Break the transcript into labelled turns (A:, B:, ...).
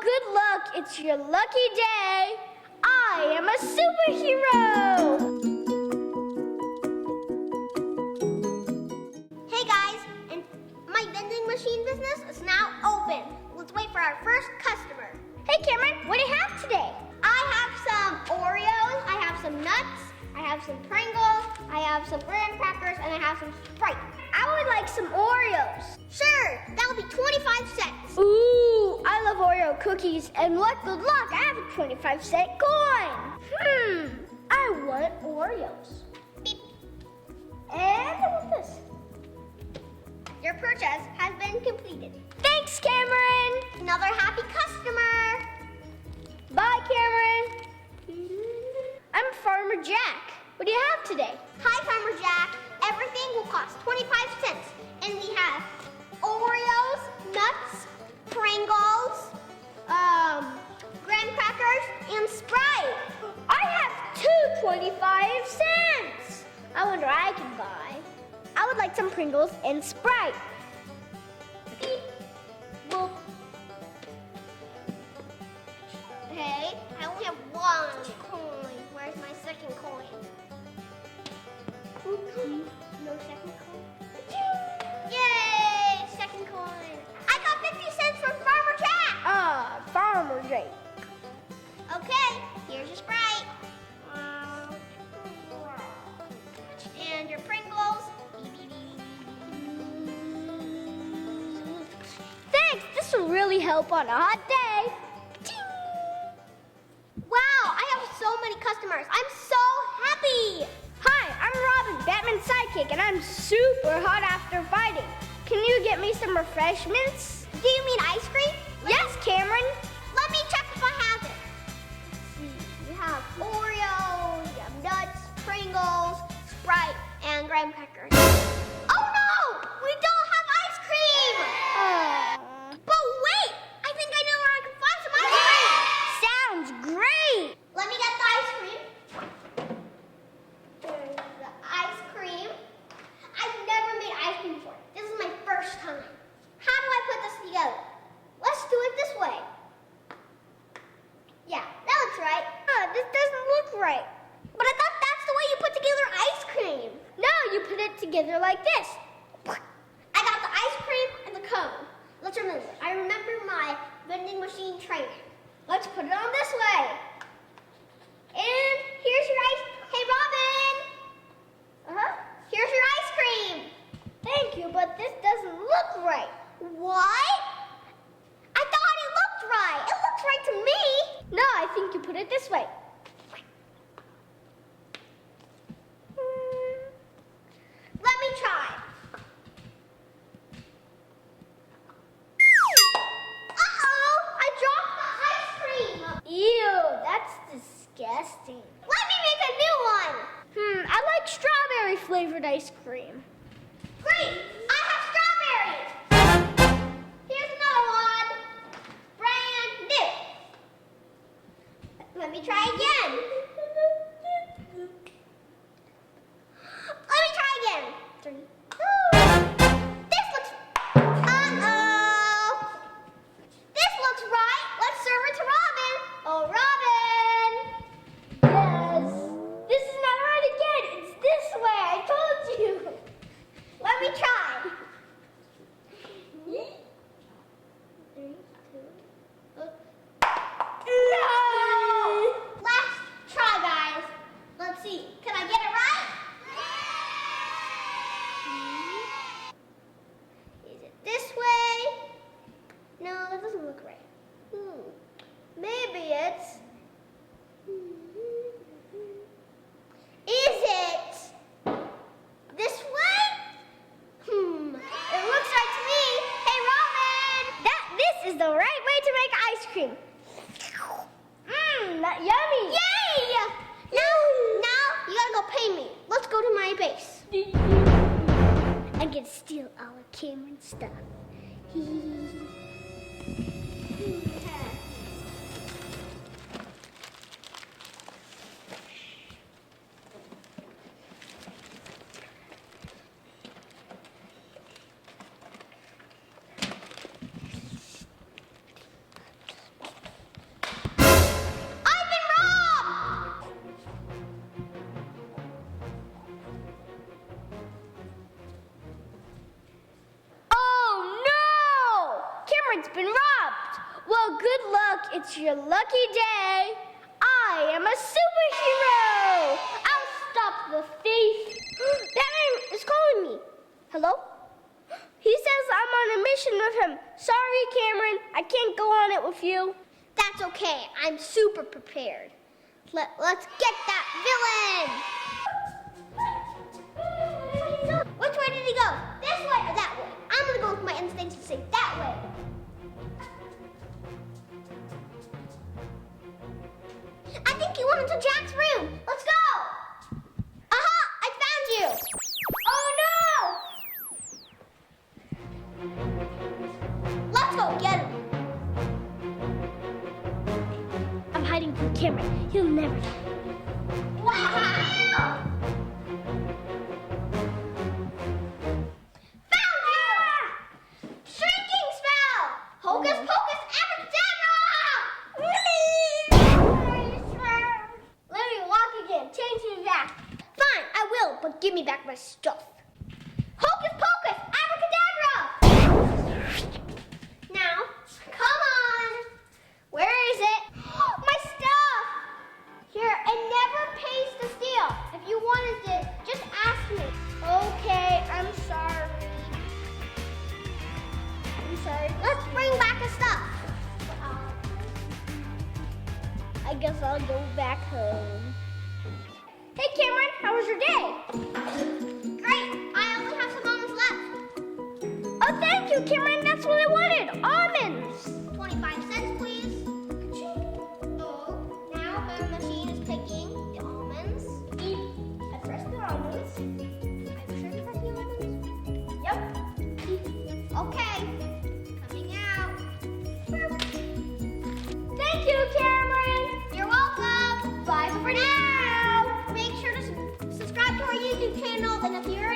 A: good luck. It's your lucky day. I am a superhero.
B: Hey guys, and my vending machine business is now open. Let's wait for our first customer.
A: Hey Cameron, what do you have today?
B: I have some Oreos, I have some nuts, I have some Pringles, I have some graham crackers, and I have some Sprite.
A: I would like some Oreos.
B: Sure, that'll be 25 cents.
A: Ooh, I love Oreo cookies, and what good luck, I have a 25-cent coin. I want Oreos.
B: Beep.
A: And what's this?
B: Your purchase has been completed.
A: Thanks, Cameron.
B: Another happy customer.
A: Bye, Cameron. I'm Farmer Jack. What do you have today?
B: Hi, Farmer Jack. Everything will cost 25 cents. And we have Oreos, nuts, Pringles, graham crackers, and Sprite.
A: I have two 25 cents. I wonder what I can buy. I would like some Pringles and Sprite.
B: Beep. Boop. Okay, I only have one coin. Where's my second coin? No second coin? Yay! Second coin. I got 50 cents from Farmer Jack.
A: Farmer Jack.
B: Okay, here's your Sprite. And your Pringles.
A: Thanks, this will really help on a hot day.
B: Wow, I have so many customers. I'm so happy.
A: Hi, I'm Robin, Batman's sidekick, and I'm super hot after fighting. Can you get me some refreshments?
B: Do you mean ice cream?
A: Yes, Cameron.
B: Let me check if I have it. Let's see, you have Oreos, you have nuts, Pringles, Sprite, and graham crackers. Oh no! We don't have ice cream! But wait! I think I know where I can find some ice cream!
A: Sounds great.
B: Let me get the ice cream. There's the ice cream. I've never made ice cream before. This is my first time. How do I put this together? Let's do it this way. Yeah, that looks right.
A: This doesn't look right.
B: But I thought that's the way you put together ice cream.
A: No, you put it together like this.
B: I got the ice cream and the cone. Let's remember. I remember my vending machine training. Let's put it on this way. And here's your ice. Hey, Robin. Here's your ice cream.
A: Thank you, but this doesn't look right.
B: What? I thought it looked right. It looks right to me.
A: No, I think you put it this way.
B: Let me try. Uh-oh, I dropped the ice cream.
A: Ew, that's disgusting.
B: Let me make a new one.
A: I like strawberry flavored ice cream.
B: Great, I have strawberries. Here's another one. Brand new. Let me try again. Let me try again. 3, 2. This looks... Uh-oh. This looks right. Let's serve it to Robin. Oh, Robin.
A: Yes. This is not right again. It's this way. I told you.
B: Let me try.
A: 3, 2.
B: No! Last try, guys. Let's see. Can I get it right? Is it this way? No, that doesn't look right. Maybe it's... Is it this way? It looks right to me. Hey, Robin!
A: This is the right way to make ice cream. Yummy.
B: Yay! Now you gotta go pay me. Let's go to my base.
A: I'm gonna steal all of Cameron's stuff. Cameron's been robbed. Well, good luck. It's your lucky day. I am a superhero. I'll stop the thief. That man is calling me. Hello? He says I'm on a mission with him. Sorry, Cameron. I can't go on it with you.
B: That's okay. I'm super prepared. Let's get that villain. Which way did he go? This way or that way? I'm gonna go with my instincts and say that way. I think he went into Jack's room. Let's go. Aha! I found you. Oh no! Let's go get him.
A: I'm hiding from Cameron. He'll never know.
B: Wow! Found you! Shrinking spell! Hocus pocus abracadabra!
A: Let me walk again. Change me back.
B: Fine, I will, but give me back my stuff. Hocus pocus abracadabra! Now, come on. Where is it? My stuff! Here, it never pays to steal. If you wanted it, just ask me.
A: Okay, I'm sorry.
B: Let's bring back the stuff.
A: I guess I'll go back home. Hey, Cameron, how was your day?
B: Great, I only have some almonds left.
A: Oh, thank you, Cameron. That's what I wanted. Almonds.
B: 25 cents, please. Oh, now the machine is picking the almonds.
A: I pressed the almonds.
B: I'm sure you pressed the almonds.
A: Yep.
B: Okay, coming out.
A: Thank you, Cameron.
B: You're welcome.
A: Bye for now.
B: Make sure to subscribe to our YouTube channel, and if you're